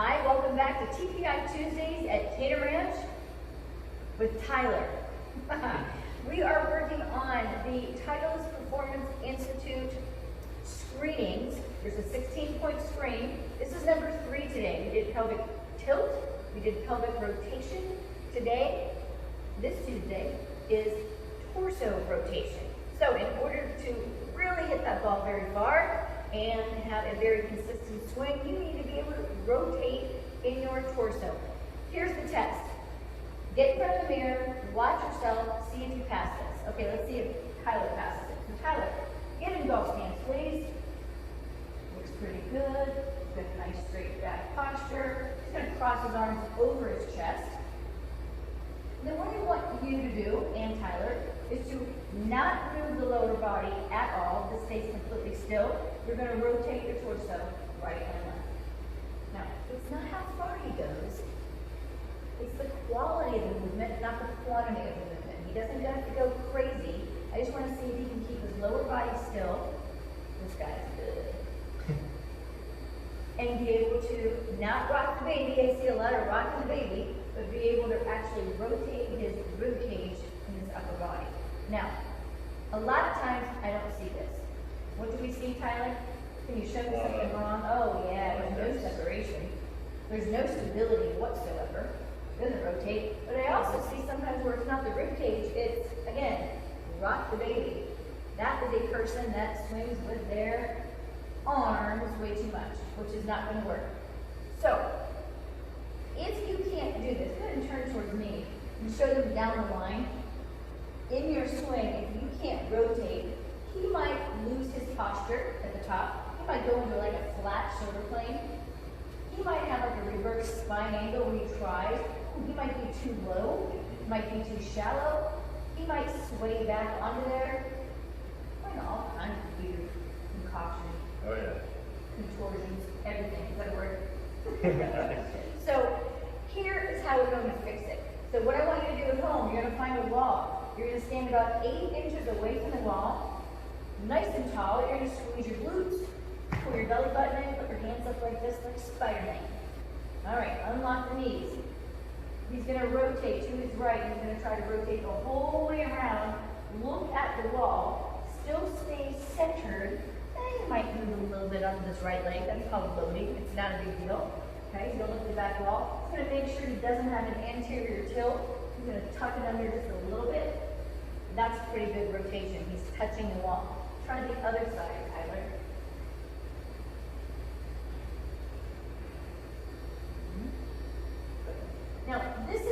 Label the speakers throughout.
Speaker 1: Hi, welcome back to TPI Tuesdays at Tater Ranch with Tyler. We are working on the Titleist Performance Institute screenings. There's a 16-point screen. This is number 3 today. We did pelvic tilt, we did pelvic rotation. Today, this Tuesday, is torso rotation. So in order to really hit that ball very far and have a very consistent swing, you need to be able to rotate in your torso. Here's the test. Get in front of the mirror, watch yourself, see if you pass this. Okay, let's see if Tyler passes it. So Tyler, get in golf stance, please. Looks pretty good. Good, nice straight back posture. He's going to cross his arms over his chest. Then what I want you to do, and Tyler, is to not move the lower body at all. This stays completely still. You're going to rotate your torso right and left. Now, it's not how far he goes. It's the quality of the movement, not the quantity of the movement. He doesn't have to go crazy. I just want to see if he can keep his lower body still. This guy's good. And be able to not rock the baby. I see a lot of rocking the baby, but be able to actually rotate his rib cage in his upper body. Now, a lot of times I don't see this. What do we see, Tyler? Can you show me something wrong? Oh yeah, there's no separation. There's no stability whatsoever. It doesn't rotate. But I also see sometimes where it's not the rib cage, it's, again, rock the baby. That is a person that swings with their arms way too much, which is not going to work. So, if you can't do this, go ahead and turn towards me and show them down the line. In your swing, if you can't rotate, he might lose his posture at the top. He might go into like a flat shoulder plane. He might have like a reverse spine angle when he tries. He might be too low. He might be too shallow. He might sway back onto there. All kinds of weird concoctions.
Speaker 2: Oh yeah.
Speaker 1: Contortions, everything. Is that a word? So here is how we're going to fix it. So what I want you to do at home, you're going to find a wall. You're going to stand about 8 inches away from the wall, nice and tall. You're going to squeeze your glutes, pull your belly button in, put your hands up like this, like Spider-Man. All right, unlock the knees. He's going to rotate to his right. He's going to try to rotate the whole way around. Look at the wall. Still stay centered. You might move a little bit onto this right leg. That's called loading. It's not a big deal. Okay, he's going to look at the back wall. He's going to make sure he doesn't have an anterior tilt. He's going to tuck it under just a little bit. That's a pretty good rotation. He's touching the wall. Try the other side, Tyler. Now, this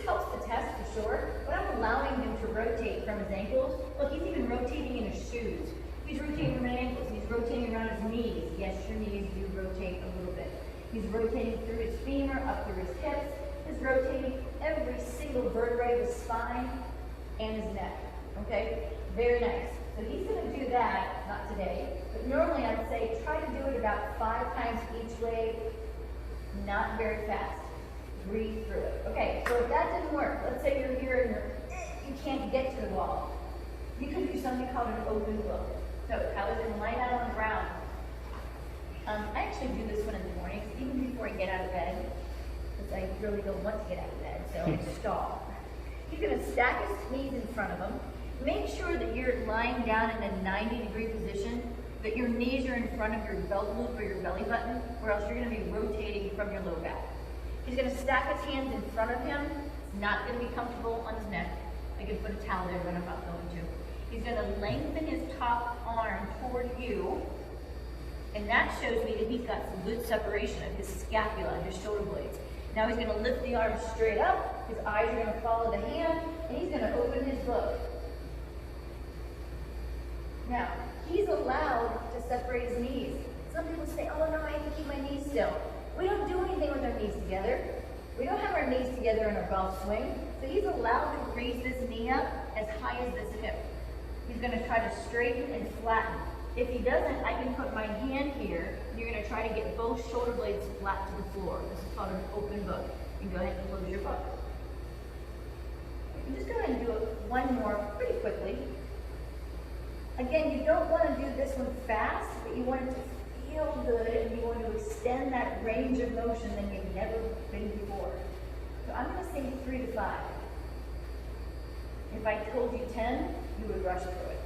Speaker 1: helps the test for sure, but I'm allowing him to rotate from his ankles. Look, he's even rotating in his shoes. He's rotating from his ankles. He's rotating around his knees. Yes, your knees do rotate a little bit. He's rotating through his femur, up through his hips. He's rotating every single vertebrae of his spine and his neck. Okay? Very nice. So he's going to do that, not today, but normally I would say try to do it about 5 times each leg, not very fast. Breathe through it. Okay, so if that didn't work, let's say you're here and you can't get to the wall. You can do something called an open book. So Tyler's going to lie down on the ground. I actually do this one in the morning, even before I get out of bed, because I really don't want to get out of bed, so I stall. He's going to stack his knees in front of him. Make sure that you're lying down in a 90-degree position, that your knees are in front of your belt loop or your belly button, or else you're going to be rotating from your low back. He's going to stack his hands in front of him. It's not going to be comfortable on his neck. I could put a towel there, but I'm not going to. He's going to lengthen his top arm toward you, and that shows me that he's got some good separation of his scapula and his shoulder blades. Now he's going to lift the arm straight up, his eyes are going to follow the hand, and he's going to open his book. Now, he's allowed to separate his knees. Some people say, oh no, I have to keep my knees still. We don't do anything with our knees together. We don't have our knees together in our golf swing, so he's allowed to raise this knee up as high as this hip. He's going to try to straighten and flatten. If he doesn't, I can put my hand here. You're going to try to get both shoulder blades flat to the floor. This is called an open book. You can go ahead and close your book. Just go ahead and do it one more pretty quickly. Again, you don't want to do this one fast, but you want it to feel good and you want to extend that range of motion than you've never been before. So I'm going to say 3 to 5. If I told you 10, you would rush through it.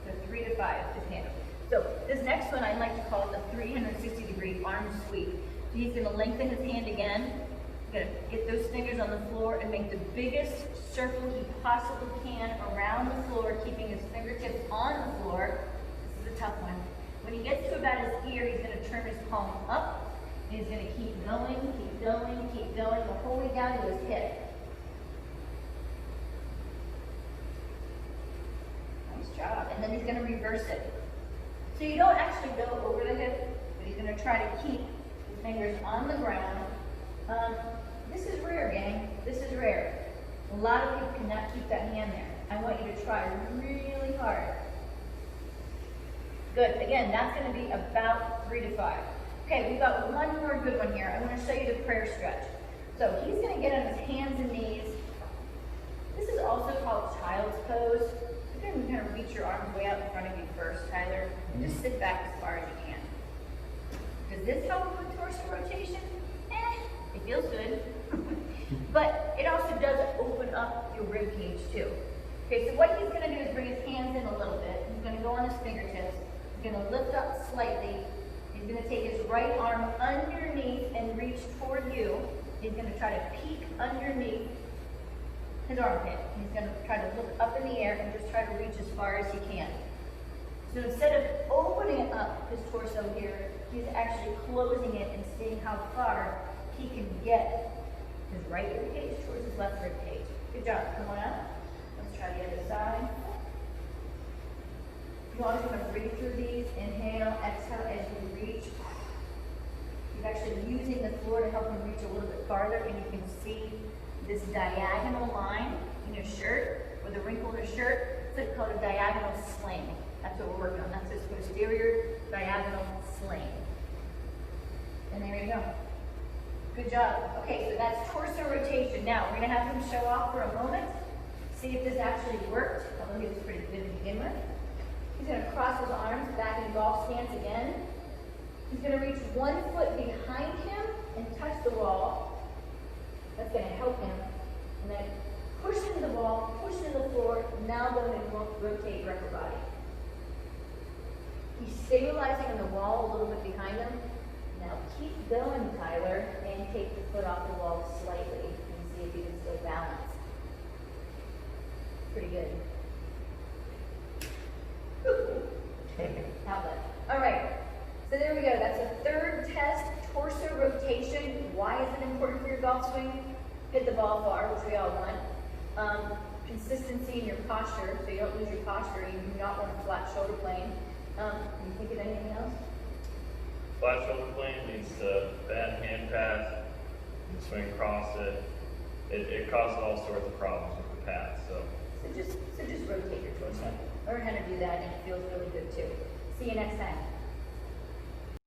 Speaker 1: So 3 to 5 is handle. So this next one, I like to call it the 360-degree arm sweep. So he's going to lengthen his hand again. He's going to get those fingers on the floor and make the biggest circle he possibly can around the floor, keeping his fingertips on the floor. This is a tough one. When he gets to about his ear, he's going to turn his palm up. And he's going to keep going, keep going, keep going, the whole way down to his hip. Nice job. And then he's going to reverse it. So you don't actually go over the hip, but he's going to try to keep his fingers on the ground. This is rare, gang. This is rare. A lot of people cannot keep that hand there. I want you to try really hard. Good. Again, that's going to be about 3 to 5. Okay, we've got one more good one here. I want to show you the prayer stretch. So he's going to get on his hands and knees. This is also called child's pose. You're going to kind of reach your arms way out in front of you first, Tyler, and just sit back as far as you can. Does this help with torso rotation? It feels good. But it also does open up your rib cage too. Okay, so what he's going to do is bring his hands in a little bit. He's going to go on his fingertips. He's going to lift up slightly. He's going to take his right arm underneath and reach toward you. He's going to try to peek underneath his armpit. He's going to try to look up in the air and just try to reach as far as he can. So instead of opening up his torso here, he's actually closing it and seeing how far he can get his right rib cage towards his left rib cage. Good job. Come on up. Let's try the other side. You always want to breathe through these. Inhale, exhale as you reach. You're actually using the floor to help him reach a little bit farther, and you can see this diagonal line in your shirt, or the wrinkle in your shirt. It's called a diagonal sling. That's what we're working on. That's this posterior diagonal sling. And there you go. Good job. Okay, so that's torso rotation. Now, we're going to have him show off for a moment. See if this actually worked, although he was pretty good to begin with. He's going to cross his arms back in golf stance again. He's going to reach 1 foot behind him and touch the wall. That's going to help him. And then push into the wall, push into the floor. Now go ahead and rotate your upper body. He's stabilizing on the wall a little bit behind him. Now keep going, Tyler, and take the foot off the wall slightly and see if you can still balance. Pretty good. Outlet. All right. So there we go. That's a third test, torso rotation. Why is it important for your golf swing? Hit the ball far, which we all want. Consistency in your posture, so you don't lose your posture. You do not want a flat shoulder plane. Can you think of anything else?
Speaker 2: Flat shoulder plane leads to bad hand pass. You swing across it. It causes all sorts of problems with the path. So
Speaker 1: just rotate your torso. Learn how to do that, and it feels really good too. See you next time.